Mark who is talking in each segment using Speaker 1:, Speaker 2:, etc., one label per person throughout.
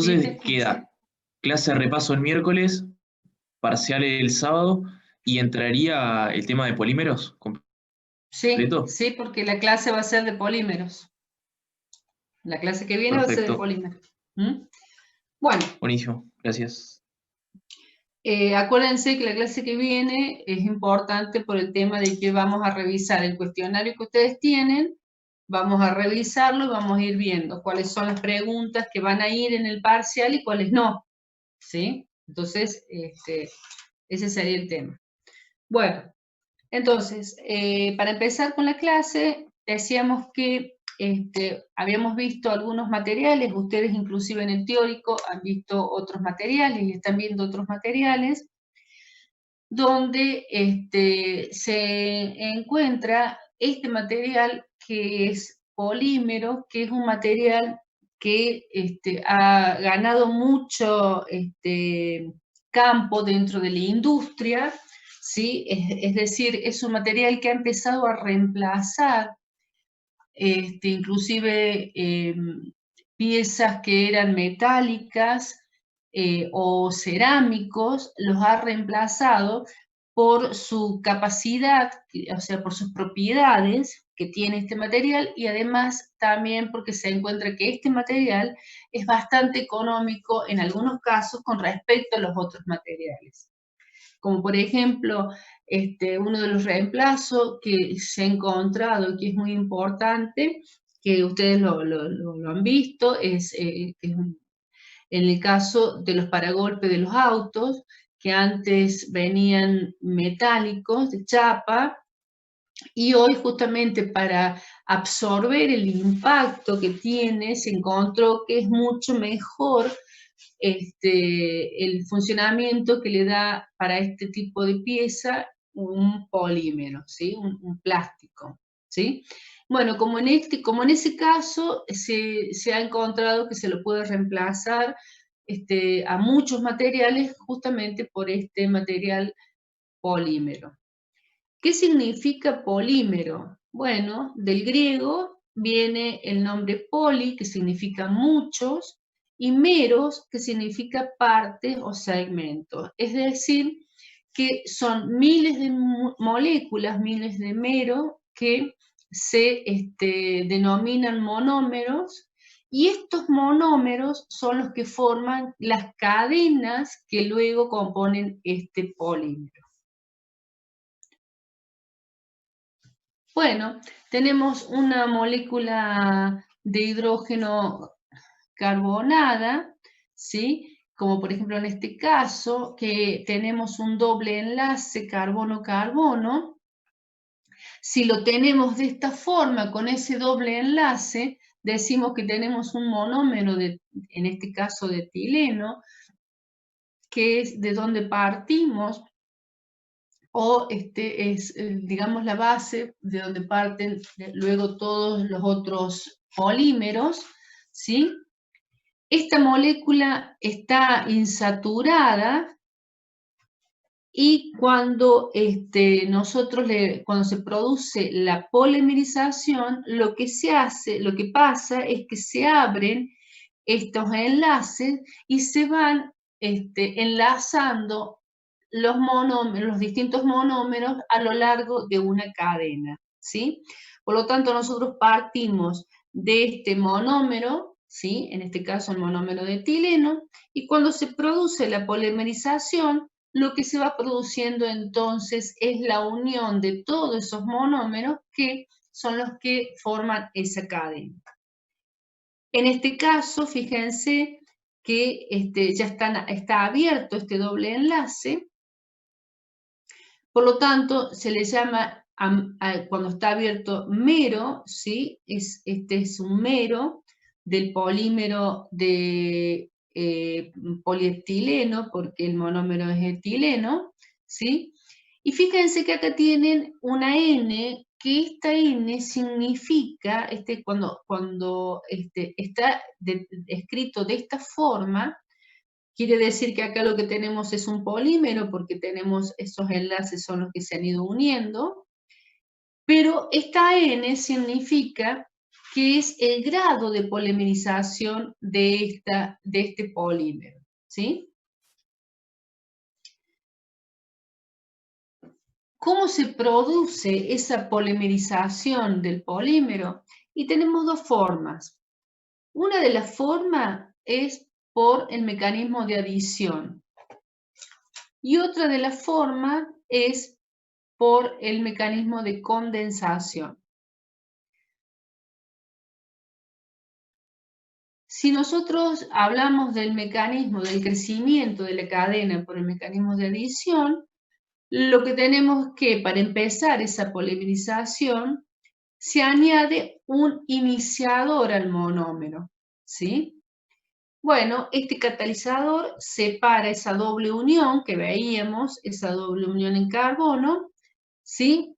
Speaker 1: Entonces queda clase de repaso el miércoles, parcial el sábado, y entraría el tema de polímeros
Speaker 2: Sí,
Speaker 1: completo.
Speaker 2: sí, porque la clase va a ser de polímeros. La clase que viene va a ser de
Speaker 1: Perfecto.
Speaker 2: polímeros. ¿Mm? Bueno,
Speaker 1: Buenísimo. Gracias.
Speaker 2: acuérdense que la clase que viene es importante por el tema de que vamos a revisar el cuestionario que ustedes tienen, vamos a revisarlo y vamos a ir viendo cuáles son las preguntas que van a ir en el parcial y cuáles no, ¿sí? Entonces, ese sería el tema. Bueno, entonces, para empezar con la clase, decíamos que habíamos visto algunos materiales, ustedes inclusive en el teórico han visto otros materiales y están viendo otros materiales, donde se encuentra este material que es polímero, que es un material que ha ganado mucho campo dentro de la industria, ¿sí? Es decir, es un material que ha empezado a reemplazar inclusive piezas que eran metálicas o cerámicos, los ha reemplazado por su capacidad, o sea, por sus propiedades que tiene este material y además también porque se encuentra que este material es bastante económico en algunos casos con respecto a los otros materiales. Como por ejemplo, uno de los reemplazos que se ha encontrado y que es muy importante, que ustedes lo han visto, en el caso de los paragolpes de los autos, que antes venían metálicos, de chapa, y hoy justamente para absorber el impacto que tiene, se encontró que es mucho mejor el funcionamiento que le da para este tipo de pieza un polímero, ¿sí? Un plástico, ¿sí? Bueno, como en ese caso se ha encontrado que se lo puede reemplazar a muchos materiales justamente por este material polímero. ¿Qué significa polímero? Bueno, del griego viene el nombre poli, que significa muchos, y meros, que significa partes o segmentos. Es decir, que son miles de moléculas, miles de mero, que se denominan monómeros, y estos monómeros son los que forman las cadenas que luego componen este polímero. Bueno, tenemos una molécula de hidrógeno carbonada, ¿sí? Como por ejemplo en este caso, que tenemos un doble enlace carbono-carbono. Si lo tenemos de esta forma, con ese doble enlace, decimos que tenemos un monómero, en este caso de etileno, que es de donde partimos o es, digamos, la base de donde parten luego todos los otros polímeros, ¿sí? Esta molécula está insaturada y cuando cuando se produce la polimerización, lo que se hace, lo que pasa es que se abren estos enlaces y se van enlazando los distintos monómeros a lo largo de una cadena, ¿sí? Por lo tanto, nosotros partimos de este monómero, ¿sí? En este caso el monómero de etileno, y cuando se produce la polimerización, lo que se va produciendo entonces es la unión de todos esos monómeros que son los que forman esa cadena. En este caso, fíjense que ya está abierto este doble enlace. Por lo tanto, se le llama, cuando está abierto, mero, ¿sí? Este es un mero del polímero de polietileno, porque el monómero es etileno, ¿sí? Y fíjense que acá tienen una N, que esta N significa, cuando está escrito de esta forma, quiere decir que acá lo que tenemos es un polímero porque tenemos esos enlaces son los que se han ido uniendo, pero esta N significa que es el grado de polimerización de este polímero, ¿sí? ¿Cómo se produce esa polimerización del polímero? Y tenemos dos formas. Una de las formas es por el mecanismo de adición y otra de las formas es por el mecanismo de condensación. Si nosotros hablamos del mecanismo del crecimiento de la cadena por el mecanismo de adición, lo que tenemos que, para empezar esa polimerización, se añade un iniciador al monómero, ¿sí? Bueno, este catalizador separa esa doble unión que veíamos, esa doble unión en carbono, ¿sí?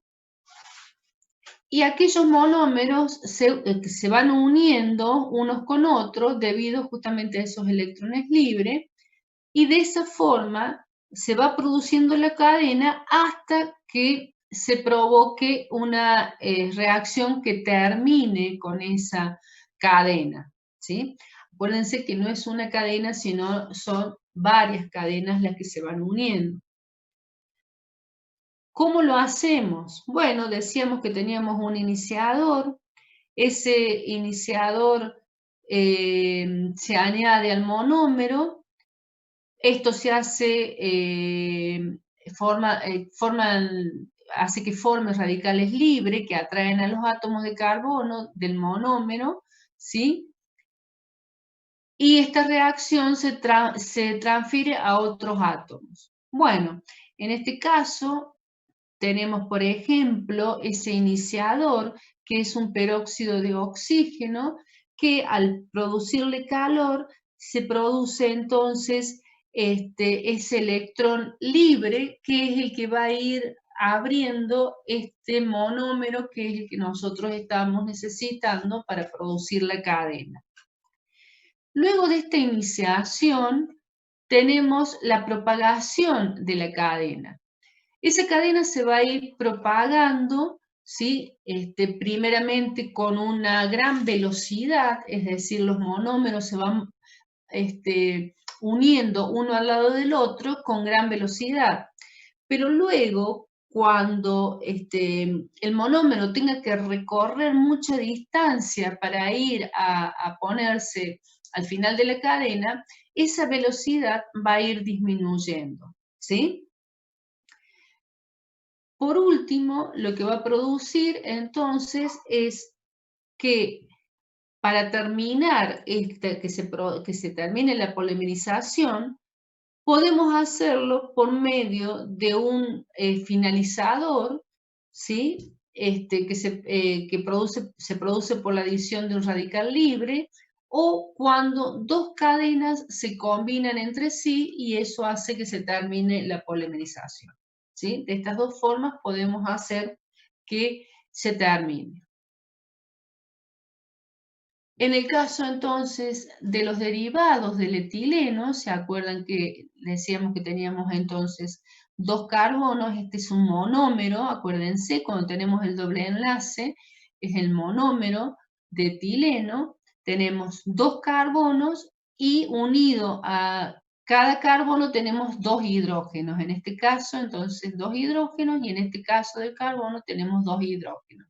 Speaker 2: Y aquellos monómeros se van uniendo unos con otros debido justamente a esos electrones libres, y de esa forma se va produciendo la cadena hasta que se provoque una reacción que termine con esa cadena, ¿sí? Acuérdense que no es una cadena, sino son varias cadenas las que se van uniendo. ¿Cómo lo hacemos? Bueno, decíamos que teníamos un iniciador. Ese iniciador se añade al monómero. Esto se hace, hace que forme radicales libres que atraen a los átomos de carbono del monómero, ¿sí? Y esta reacción se transfiere a otros átomos. Bueno, en este caso tenemos, por ejemplo, ese iniciador, que es un peróxido de oxígeno, que al producirle calor, se produce entonces ese electrón libre, que es el que va a ir abriendo este monómero, que es el que nosotros estamos necesitando para producir la cadena. Luego de esta iniciación, tenemos la propagación de la cadena. Esa cadena se va a ir propagando, ¿sí? Primeramente con una gran velocidad, es decir, los monómeros se van uniendo uno al lado del otro con gran velocidad. Pero luego, cuando el monómero tenga que recorrer mucha distancia para ir a ponerse al final de la cadena, esa velocidad va a ir disminuyendo, ¿sí? Por último, lo que va a producir entonces es que para terminar, que se termine la polimerización, podemos hacerlo por medio de un finalizador, ¿sí? Se produce por la adición de un radical libre, o cuando dos cadenas se combinan entre sí y eso hace que se termine la polimerización, ¿sí? De estas dos formas podemos hacer que se termine. En el caso entonces de los derivados del etileno, ¿se acuerdan que decíamos que teníamos entonces dos carbonos? Este es un monómero, acuérdense, cuando tenemos el doble enlace, es el monómero de etileno. Tenemos dos carbonos y unido a cada carbono tenemos dos hidrógenos. En este caso, entonces, dos hidrógenos, y en este caso del carbono tenemos dos hidrógenos.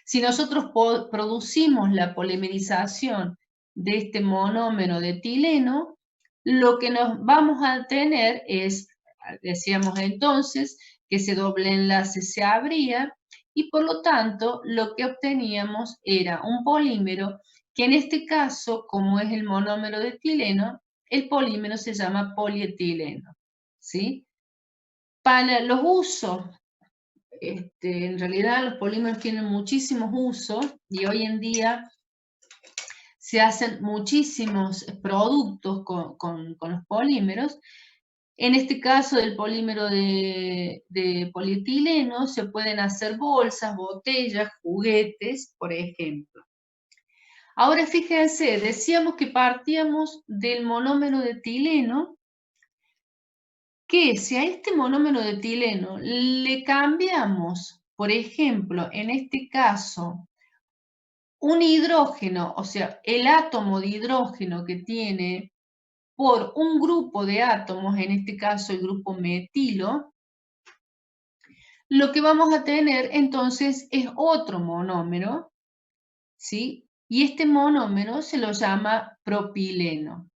Speaker 2: Si nosotros producimos la polimerización de este monómero de etileno, lo que nos vamos a tener es, decíamos entonces, que ese doble enlace se abría y por lo tanto lo que obteníamos era un polímero que en este caso, como es el monómero de etileno, el polímero se llama polietileno, ¿sí? Para los usos, en realidad los polímeros tienen muchísimos usos y hoy en día se hacen muchísimos productos con los polímeros. En este caso del polímero de polietileno se pueden hacer bolsas, botellas, juguetes, por ejemplo. Ahora fíjense, decíamos que partíamos del monómero de etileno, que si a este monómero de etileno le cambiamos, por ejemplo, en este caso, un hidrógeno, o sea, el átomo de hidrógeno que tiene por un grupo de átomos, en este caso el grupo metilo, lo que vamos a tener entonces es otro monómero, ¿sí? Y este monómero se lo llama propileno.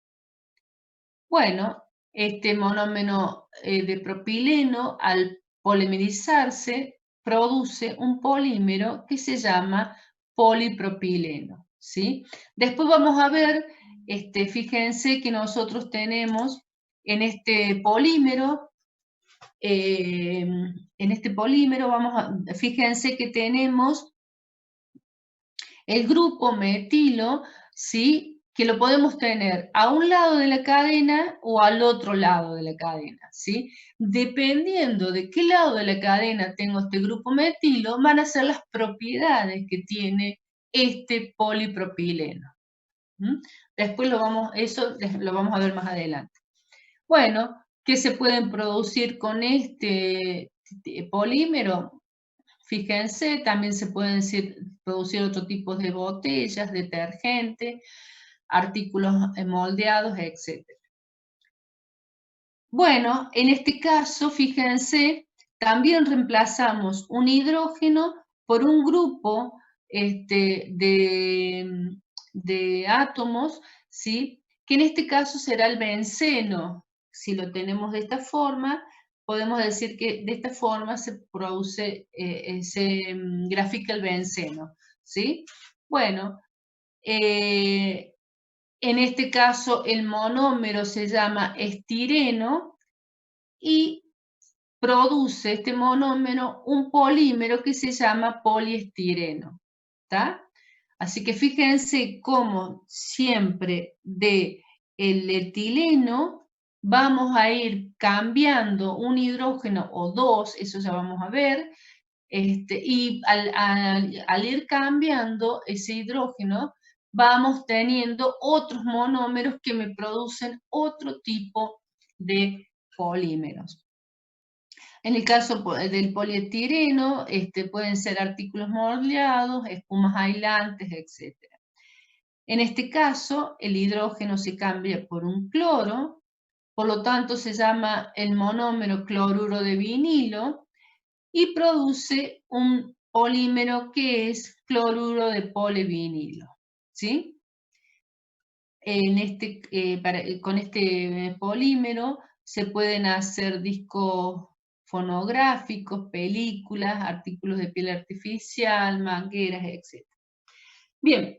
Speaker 2: Bueno, este monómero de propileno, al polimerizarse, produce un polímero que se llama polipropileno, ¿sí? Después vamos a ver, fíjense que nosotros tenemos en este polímero, fíjense que tenemos el grupo metilo, ¿sí? Que lo podemos tener a un lado de la cadena o al otro lado de la cadena, ¿sí? Dependiendo de qué lado de la cadena tengo este grupo metilo, van a ser las propiedades que tiene este polipropileno. Después eso lo vamos a ver más adelante. Bueno, ¿qué se pueden producir con este polímero? Fíjense, también se pueden producir otro tipo de botellas, detergente, artículos moldeados, etc. Bueno, en este caso, fíjense, también reemplazamos un hidrógeno por un grupo de átomos, ¿sí? Que en este caso será el benceno. Si lo tenemos de esta forma, podemos decir que de esta forma se produce, grafica el benceno, ¿sí? Bueno, en este caso el monómero se llama estireno y produce este monómero un polímero que se llama poliestireno, ¿está? Así que fíjense cómo siempre de el etileno vamos a ir cambiando un hidrógeno o dos, eso ya vamos a ver, y al ir cambiando ese hidrógeno, vamos teniendo otros monómeros que me producen otro tipo de polímeros. En el caso del polietileno, pueden ser artículos moldeados, espumas aislantes, etc. En este caso, el hidrógeno se cambia por un cloro, por lo tanto se llama el monómero cloruro de vinilo y produce un polímero que es cloruro de polivinilo, ¿sí? Con este polímero se pueden hacer discos fonográficos, películas, artículos de piel artificial, mangueras, etc. Bien,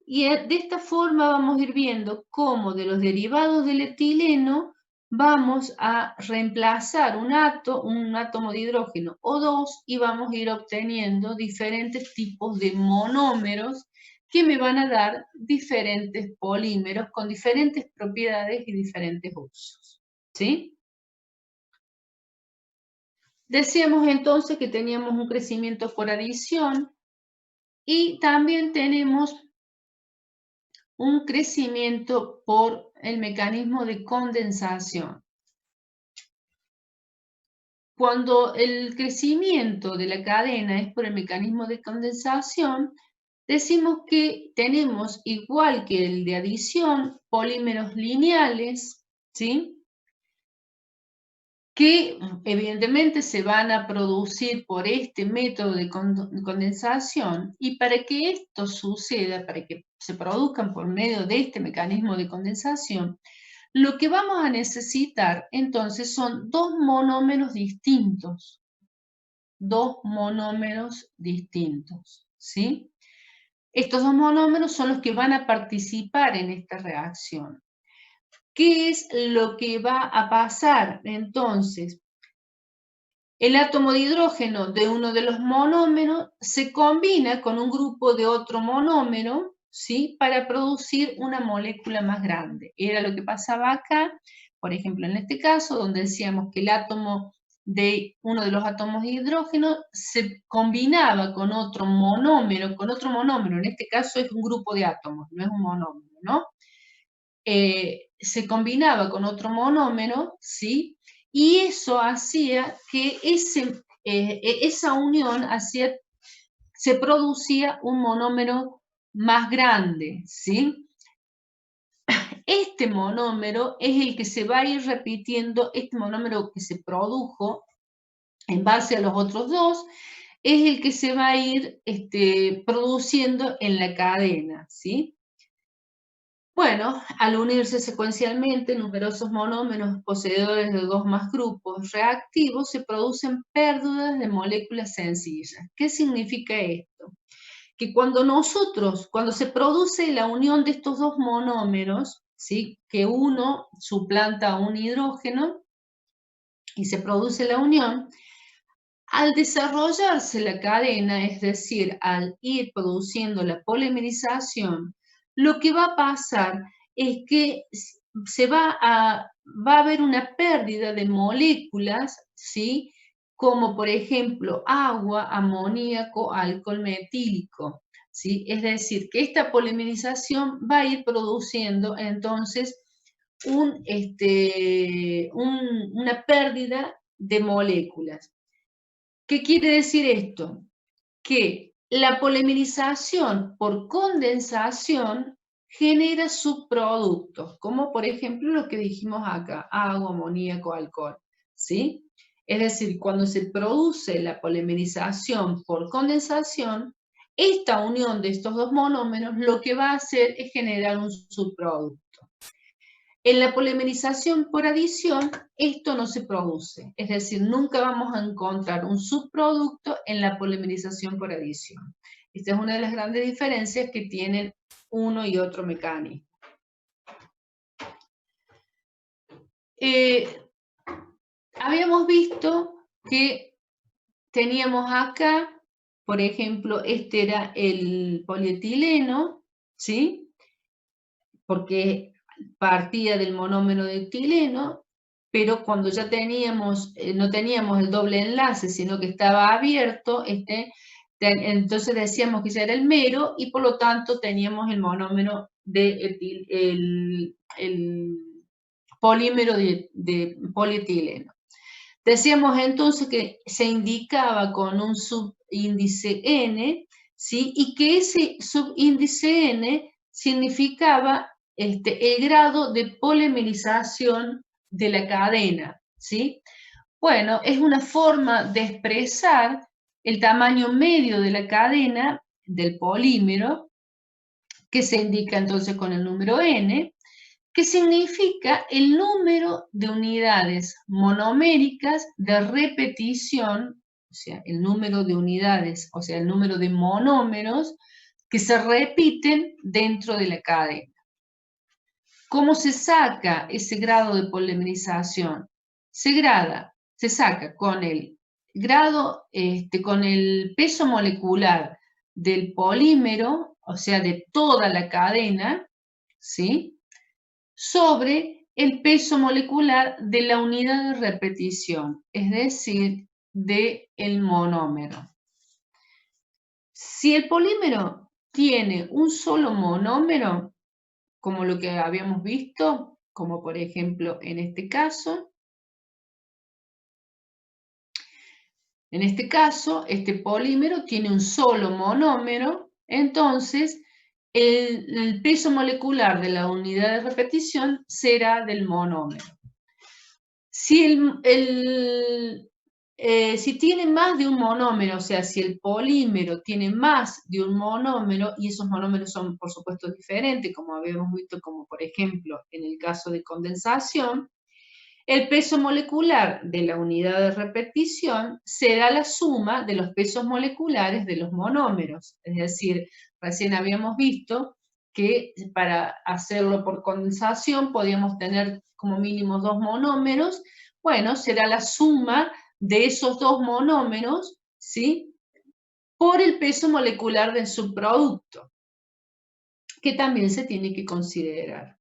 Speaker 2: y de esta forma vamos a ir viendo cómo de los derivados del etileno vamos a reemplazar un átomo de hidrógeno o dos y vamos a ir obteniendo diferentes tipos de monómeros que me van a dar diferentes polímeros con diferentes propiedades y diferentes usos, ¿sí? Decíamos entonces que teníamos un crecimiento por adición y también tenemos un crecimiento por el mecanismo de condensación. Cuando el crecimiento de la cadena es por el mecanismo de condensación, decimos que tenemos, igual que el de adición, polímeros lineales, ¿sí? Que evidentemente se van a producir por este método de condensación, y para que esto suceda, para que se produzcan por medio de este mecanismo de condensación, lo que vamos a necesitar entonces son dos monómeros distintos, ¿sí? Estos dos monómeros son los que van a participar en esta reacción. ¿Qué es lo que va a pasar? Entonces, el átomo de hidrógeno de uno de los monómeros se combina con un grupo de otro monómero, ¿sí? Para producir una molécula más grande. Era lo que pasaba acá, por ejemplo, en este caso, donde decíamos que el átomo de uno de los átomos de hidrógeno se combinaba con otro monómero, en este caso es un grupo de átomos, no es un monómero, ¿no? Se combinaba con otro monómero, ¿sí? Y eso hacía que esa unión se producía un monómero más grande, ¿sí? Este monómero es el que se va a ir repitiendo, este monómero que se produjo en base a los otros dos, es el que se va a ir produciendo en la cadena, ¿sí? Bueno, al unirse secuencialmente numerosos monómeros poseedores de dos más grupos reactivos, se producen pérdidas de moléculas sencillas. ¿Qué significa esto? Que cuando se produce la unión de estos dos monómeros, ¿sí? Que uno suplanta a un hidrógeno y se produce la unión, al desarrollarse la cadena, es decir, al ir produciendo la polimerización, lo que va a pasar es que va a haber una pérdida de moléculas, ¿sí? Como por ejemplo agua, amoníaco, alcohol metílico, ¿sí? Es decir, que esta polimerización va a ir produciendo entonces una pérdida de moléculas. ¿Qué quiere decir esto? Que la polimerización por condensación genera subproductos, como por ejemplo lo que dijimos acá, agua, amoníaco, alcohol, ¿sí? Es decir, cuando se produce la polimerización por condensación, esta unión de estos dos monómeros lo que va a hacer es generar un subproducto. En la polimerización por adición, esto no se produce, es decir, nunca vamos a encontrar un subproducto en la polimerización por adición. Esta es una de las grandes diferencias que tienen uno y otro mecanismo. Habíamos visto que teníamos acá, por ejemplo, este era el polietileno, ¿sí? Porque partía del monómero de etileno, pero cuando ya no teníamos el doble enlace, sino que estaba abierto, entonces decíamos que ya era el mero y por lo tanto teníamos el monómero el polímero de polietileno. Decíamos entonces que se indicaba con un subíndice N, ¿sí? Y que ese subíndice N significaba el grado de polimerización de la cadena, ¿sí? Bueno, es una forma de expresar el tamaño medio de la cadena del polímero, que se indica entonces con el número N, que significa el número de unidades monoméricas de repetición, o sea, el número de unidades, o sea, el número de monómeros que se repiten dentro de la cadena. ¿Cómo se saca ese grado de polimerización? Se saca con el grado, con el peso molecular del polímero, o sea, de toda la cadena, ¿sí? Sobre el peso molecular de la unidad de repetición, es decir, del monómero. Si el polímero tiene un solo monómero, como lo que habíamos visto, como por ejemplo en este caso, este polímero tiene un solo monómero, entonces el peso molecular de la unidad de repetición será del monómero. Si tiene más de un monómero, o sea, si el polímero tiene más de un monómero, y esos monómeros son, por supuesto, diferentes, como habíamos visto, como por ejemplo en el caso de condensación, el peso molecular de la unidad de repetición será la suma de los pesos moleculares de los monómeros. Es decir, recién habíamos visto que para hacerlo por condensación podíamos tener como mínimo 2 monómeros. Bueno, será la suma de esos 2 monómeros, ¿sí? Por el peso molecular del subproducto, que también se tiene que considerar.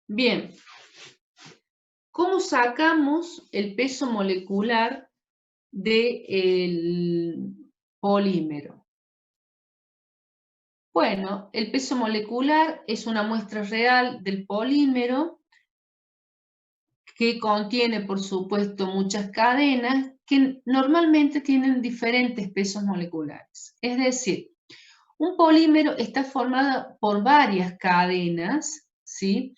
Speaker 2: Bien, ¿cómo sacamos el peso molecular del polímero? Bueno, el peso molecular es una muestra real del polímero que contiene, por supuesto, muchas cadenas que normalmente tienen diferentes pesos moleculares. Es decir, un polímero está formado por varias cadenas, ¿sí?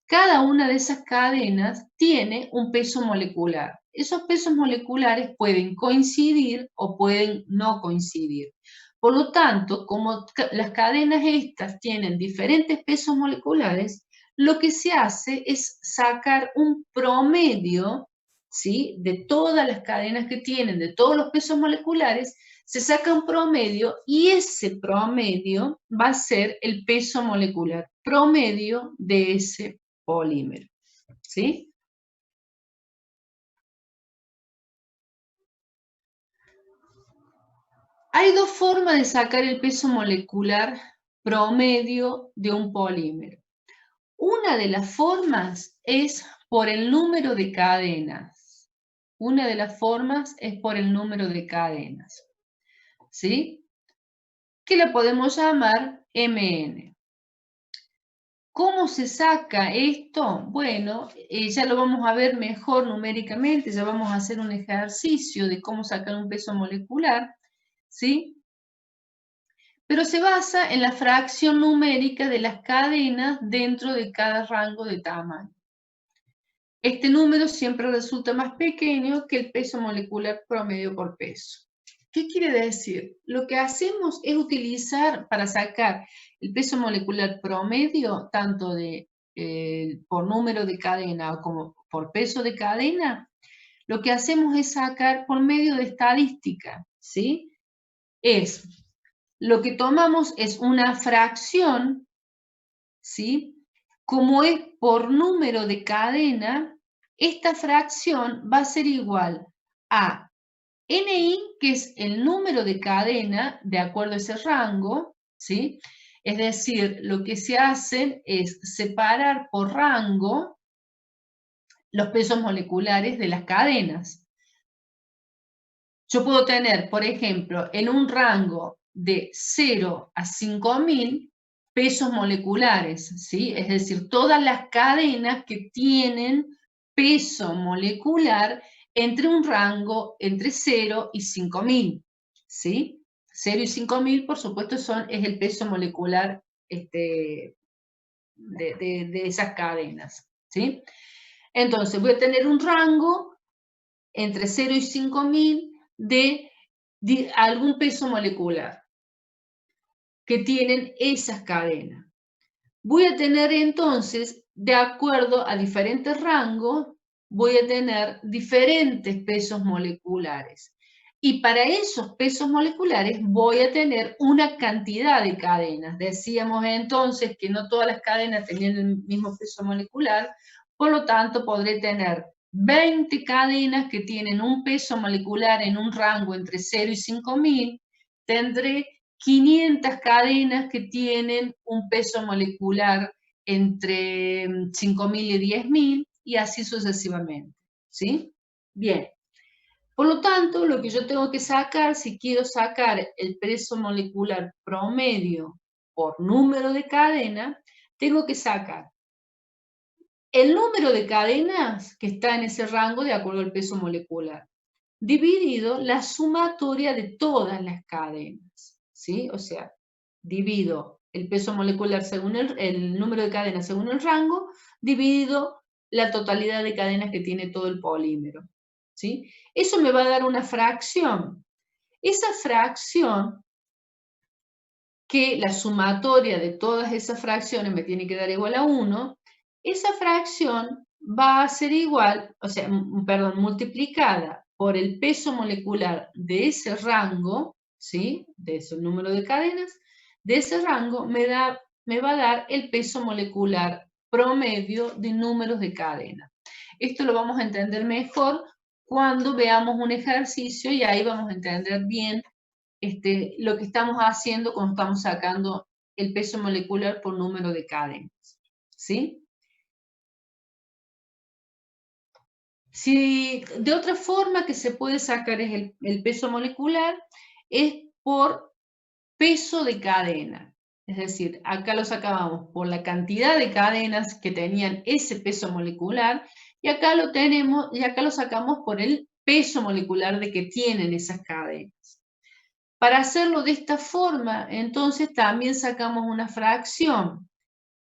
Speaker 2: Cada una de esas cadenas tiene un peso molecular. Esos pesos moleculares pueden coincidir o pueden no coincidir. Por lo tanto, como las cadenas estas tienen diferentes pesos moleculares, lo que se hace es sacar un promedio, ¿sí?, de todas las cadenas que tienen, de todos los pesos moleculares, se saca un promedio y ese promedio va a ser el peso molecular promedio de ese polímero, ¿sí? Hay dos formas de sacar el peso molecular promedio de un polímero. Una de las formas es por el número de cadenas. Una de las formas es por el número de cadenas, ¿sí? Que la podemos llamar MN. ¿Cómo se saca esto? Bueno, ya lo vamos a ver mejor numéricamente, ya vamos a hacer un ejercicio de cómo sacar un peso molecular, ¿sí? Pero se basa en la fracción numérica de las cadenas dentro de cada rango de tamaño. Este número siempre resulta más pequeño que el peso molecular promedio por peso. ¿Qué quiere decir? Lo que hacemos es utilizar para sacar el peso molecular promedio, tanto por número de cadena como por peso de cadena, lo que hacemos es sacar por medio de estadística, ¿sí? Lo que tomamos es una fracción, ¿sí? Como es por número de cadena, esta fracción va a ser igual a NI, que es el número de cadena de acuerdo a ese rango, ¿sí? Es decir, lo que se hace es separar por rango los pesos moleculares de las cadenas. Yo puedo tener, por ejemplo, en un rango de 0 a 5000 pesos moleculares, ¿sí? Es decir, todas las cadenas que tienen peso molecular entre un rango entre 0 y 5000, ¿sí? 0 y 5000, por supuesto, es el peso molecular de esas cadenas, ¿sí? Entonces, voy a tener un rango entre 0 y 5000 de algún peso molecular que tienen esas cadenas. Voy a tener entonces, de acuerdo a diferentes rangos, voy a tener diferentes pesos moleculares. Y para esos pesos moleculares voy a tener una cantidad de cadenas. Decíamos entonces que no todas las cadenas tenían el mismo peso molecular, por lo tanto podré tener 20 cadenas que tienen un peso molecular en un rango entre 0 y 5000, tendré 500 cadenas que tienen un peso molecular entre 5000 y 10000 y así sucesivamente, ¿sí? Bien. Por lo tanto, lo que yo tengo que sacar, si quiero sacar el peso molecular promedio por número de cadena, tengo que sacar el número de cadenas que está en ese rango de acuerdo al peso molecular, dividido la sumatoria de todas las cadenas, ¿sí? O sea, divido el peso molecular según el número de cadenas según el rango, dividido la totalidad de cadenas que tiene todo el polímero, ¿sí? Eso me va a dar una fracción. Esa fracción, que la sumatoria de todas esas fracciones me tiene que dar igual a 1, esa fracción va a ser igual, o sea, perdón, multiplicada por el peso molecular de ese rango, ¿sí? De ese número de cadenas, de ese rango me va a dar el peso molecular promedio de números de cadena. Esto lo vamos a entender mejor cuando veamos un ejercicio y ahí vamos a entender bien lo que estamos haciendo cuando estamos sacando el peso molecular por número de cadenas, ¿sí? Si de otra forma que se puede sacar es el peso molecular, es por peso de cadena. Es decir, acá lo sacábamos por la cantidad de cadenas que tenían ese peso molecular y acá lo tenemos, y acá lo sacamos por el peso molecular de que tienen esas cadenas. Para hacerlo de esta forma, entonces también sacamos una fracción.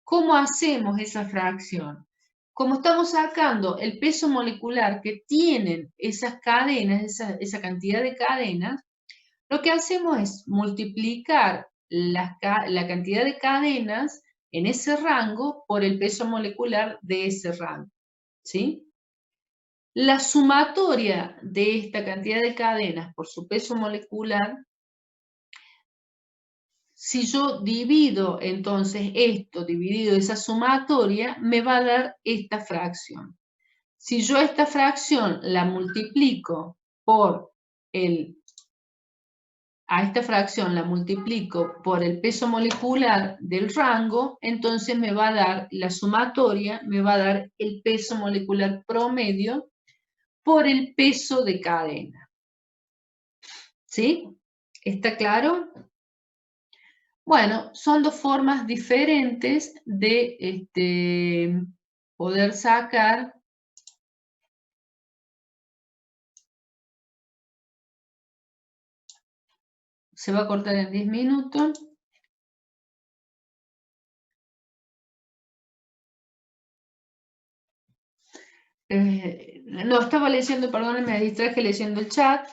Speaker 2: ¿Cómo hacemos esa fracción? Como estamos sacando el peso molecular que tienen esas cadenas, esa cantidad de cadenas, lo que hacemos es multiplicar la cantidad de cadenas en ese rango por el peso molecular de ese rango, ¿sí? La sumatoria de esta cantidad de cadenas por su peso molecular, si yo divido entonces esto, dividido esa sumatoria, me va a dar esta fracción. Si yo esta fracción la multiplico por a esta fracción la multiplico por el peso molecular del rango, entonces me va a dar la sumatoria, me va a dar el peso molecular promedio por el peso de cadena. ¿Sí? ¿Está claro? Bueno, son dos formas diferentes de poder sacar se va a cortar en 10 minutos. No, estaba leyendo, perdón, me distraje leyendo el chat.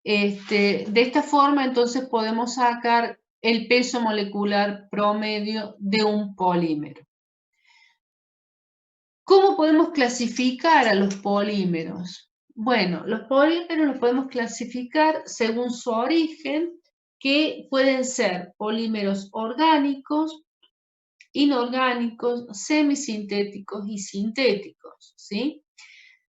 Speaker 2: De esta forma, entonces, podemos sacar el peso molecular promedio de un polímero. ¿Cómo podemos clasificar a los polímeros? Bueno, los polímeros los podemos clasificar según su origen, que pueden ser polímeros orgánicos, inorgánicos, semisintéticos y sintéticos, ¿sí?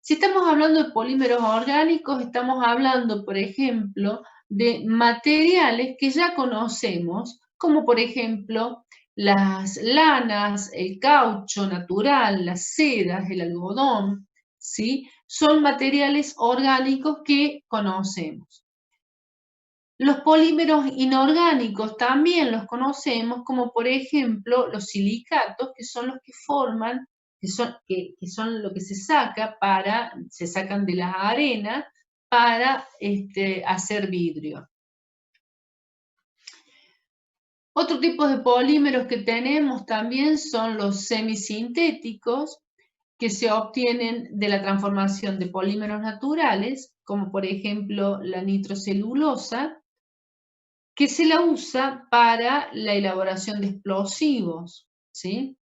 Speaker 2: Si estamos hablando de polímeros orgánicos, estamos hablando, por ejemplo, de materiales que ya conocemos, como por ejemplo las lanas, el caucho natural, las sedas, el algodón, ¿sí? Son materiales orgánicos que conocemos. Los polímeros inorgánicos también los conocemos, como por ejemplo los silicatos, que son los que forman, que son lo que se sacan de las arenas para hacer vidrio. Otro tipo de polímeros que tenemos también son los semisintéticos, que se obtienen de la transformación de polímeros naturales, como por ejemplo la nitrocelulosa, que se la usa para la elaboración de explosivos, ¿sí?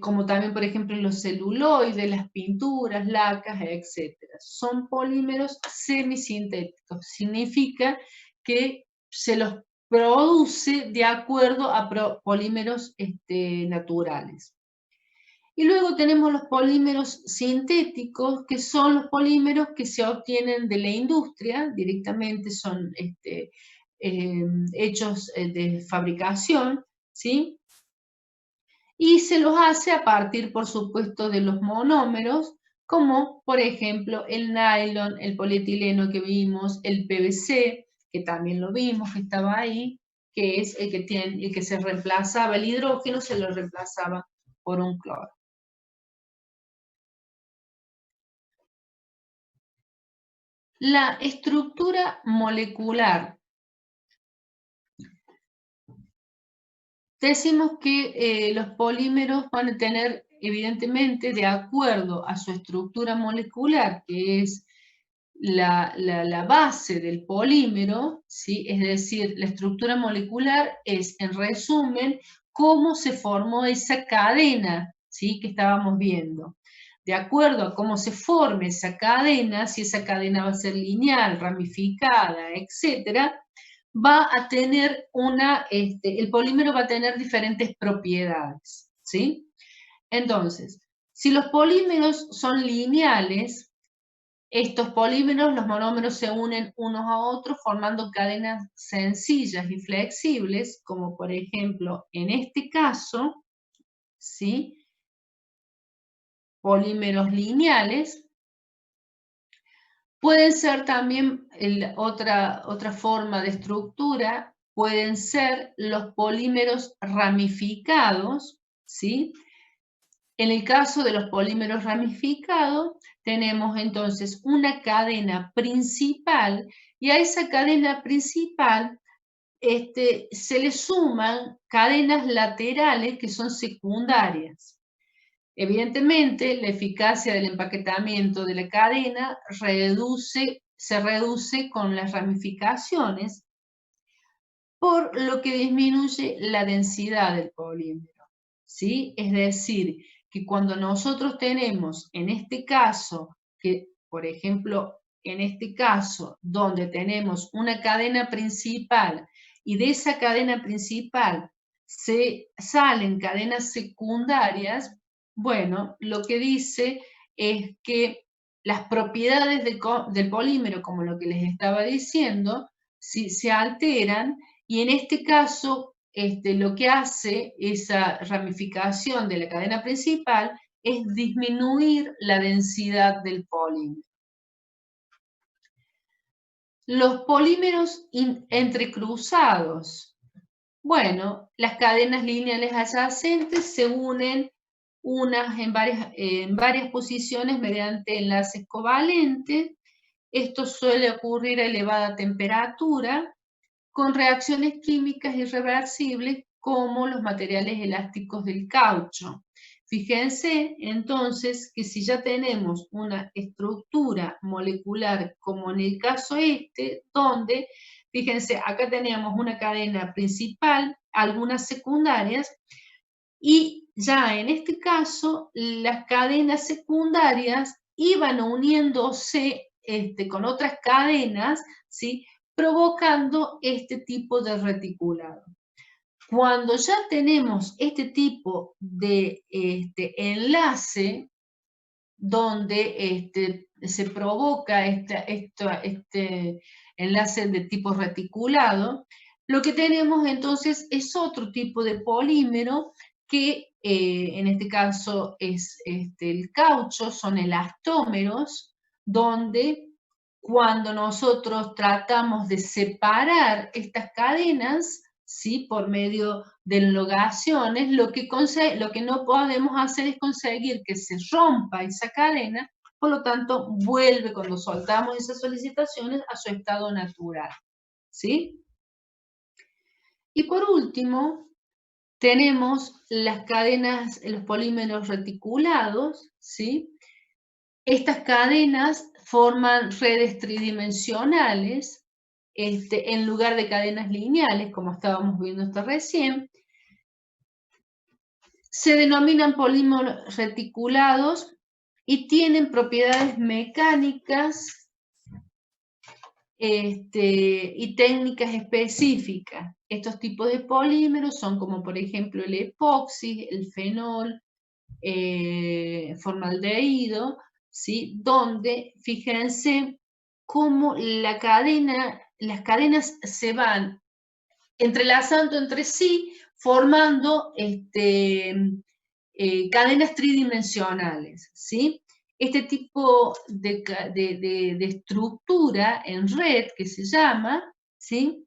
Speaker 2: Como también, por ejemplo, los celuloides, las pinturas, lacas, etc. Son polímeros semisintéticos. Significa que se los produce de acuerdo a polímeros naturales. Y luego tenemos los polímeros sintéticos, que son los polímeros que se obtienen de la industria, directamente son hechos de fabricación, ¿sí? Y se los hace a partir, por supuesto, de los monómeros, como por ejemplo el nylon, el polietileno que vimos, el PVC, que también lo vimos, que estaba ahí, que es el que se reemplazaba, el hidrógeno se lo reemplazaba por un cloro. La estructura molecular. Decimos que los polímeros van a tener, evidentemente, de acuerdo a su estructura molecular, que es la base del polímero, ¿sí? Es decir, la estructura molecular es, en resumen, cómo se formó esa cadena, ¿sí? Que estábamos viendo. De acuerdo a cómo se forme esa cadena, si esa cadena va a ser lineal, ramificada, etcétera, va a tener el polímero va a tener diferentes propiedades, ¿sí? Entonces, si los polímeros son lineales, estos polímeros, los monómeros se unen unos a otros formando cadenas sencillas y flexibles, como por ejemplo en este caso, ¿sí? Polímeros lineales. Pueden ser también, otra forma de estructura, pueden ser los polímeros ramificados, ¿sí? En el caso de los polímeros ramificados, tenemos entonces una cadena principal y a esa cadena principal se le suman cadenas laterales que son secundarias. Evidentemente, la eficacia del empaquetamiento de la cadena se reduce con las ramificaciones, por lo que disminuye la densidad del polímero, ¿sí? Es decir, que cuando nosotros tenemos, en este caso, que por ejemplo, en este caso, donde tenemos una cadena principal y de esa cadena principal se salen cadenas secundarias, bueno, lo que dice es que las propiedades del polímero, como lo que les estaba diciendo, si se alteran y en este caso lo que hace esa ramificación de la cadena principal es disminuir la densidad del polímero. Los polímeros entrecruzados. Bueno, las cadenas lineales adyacentes se unen unas en varias posiciones mediante enlaces covalentes. Esto suele ocurrir a elevada temperatura con reacciones químicas irreversibles como los materiales elásticos del caucho. Fíjense entonces que si ya tenemos una estructura molecular como en el caso donde, fíjense, acá teníamos una cadena principal, algunas secundarias, y ya en este caso las cadenas secundarias iban uniéndose con otras cadenas, ¿sí?, provocando este tipo de reticulado. Cuando ya tenemos este tipo de enlace, donde se provoca este enlace de tipo reticulado, lo que tenemos entonces es otro tipo de polímero que en este caso es el caucho, son elastómeros, donde cuando nosotros tratamos de separar estas cadenas, ¿sí?, por medio de enlogaciones, lo que no podemos hacer es conseguir que se rompa esa cadena, por lo tanto, vuelve cuando soltamos esas solicitaciones a su estado natural, ¿sí? Y por último, tenemos las cadenas, los polímeros reticulados, ¿sí? Estas cadenas forman redes tridimensionales en lugar de cadenas lineales, como estábamos viendo hasta recién. Se denominan polímeros reticulados y tienen propiedades mecánicas y técnicas específicas. Estos tipos de polímeros son como por ejemplo el epoxi, el fenol, formaldehído, ¿sí?, donde fíjense cómo las cadenas se van entrelazando entre sí, formando cadenas tridimensionales, ¿sí? Este tipo de estructura en red, que se llama, ¿sí?,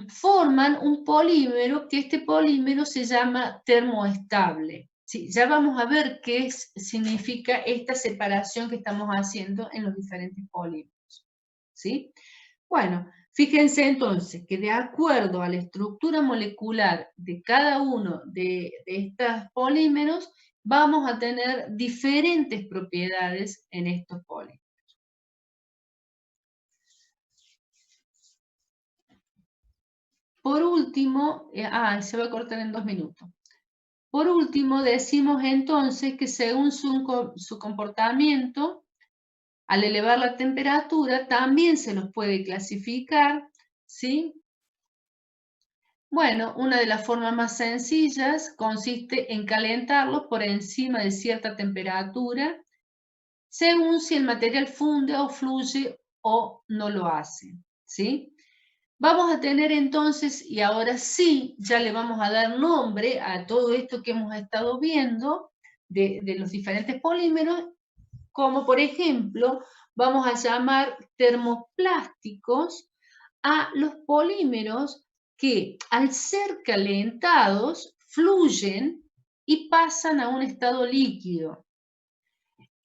Speaker 2: forman un polímero, que este polímero se llama termoestable. ¿Sí? Ya vamos a ver qué significa esta separación que estamos haciendo en los diferentes polímeros, ¿sí? Bueno, fíjense entonces que de acuerdo a la estructura molecular de cada uno de estos polímeros, vamos a tener diferentes propiedades en estos polímeros. Por último, se va a cortar en 2 minutos. Por último, decimos entonces que según su comportamiento, al elevar la temperatura, también se los puede clasificar, ¿sí? Bueno, una de las formas más sencillas consiste en calentarlos por encima de cierta temperatura, según si el material funde o fluye o no lo hace, ¿sí? Vamos a tener entonces, y ahora sí, ya le vamos a dar nombre a todo esto que hemos estado viendo de los diferentes polímeros, como por ejemplo, vamos a llamar termoplásticos a los polímeros que al ser calentados fluyen, y pasan a un estado líquido.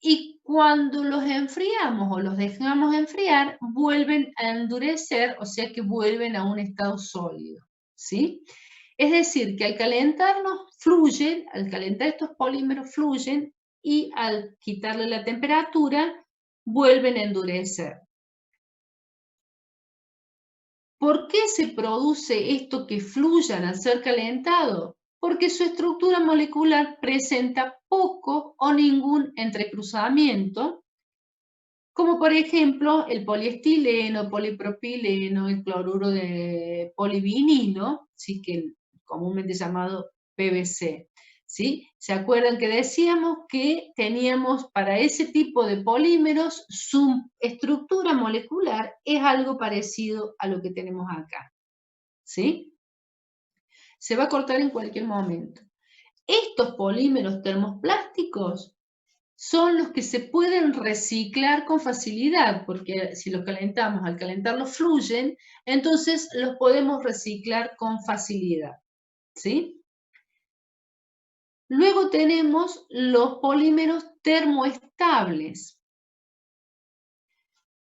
Speaker 2: Y cuando los enfriamos o los dejamos enfriar, vuelven a endurecer, o sea que vuelven a un estado sólido, ¿sí? Es decir, que al calentarlos fluyen, al calentar estos polímeros fluyen y al quitarle la temperatura vuelven a endurecer. ¿Por qué se produce esto que fluyan al ser calentado? Porque su estructura molecular presenta poco o ningún entrecruzamiento, como por ejemplo el poliestileno, polipropileno, el cloruro de polivinilo, ¿sí? Que comúnmente llamado PVC. ¿Sí? ¿Se acuerdan que decíamos que teníamos para ese tipo de polímeros su estructura molecular es algo parecido a lo que tenemos acá? ¿Sí? Se va a cortar en cualquier momento. Estos polímeros termoplásticos son los que se pueden reciclar con facilidad, porque si los calentamos, al calentarlos fluyen, entonces los podemos reciclar con facilidad, ¿sí? Luego tenemos los polímeros termoestables.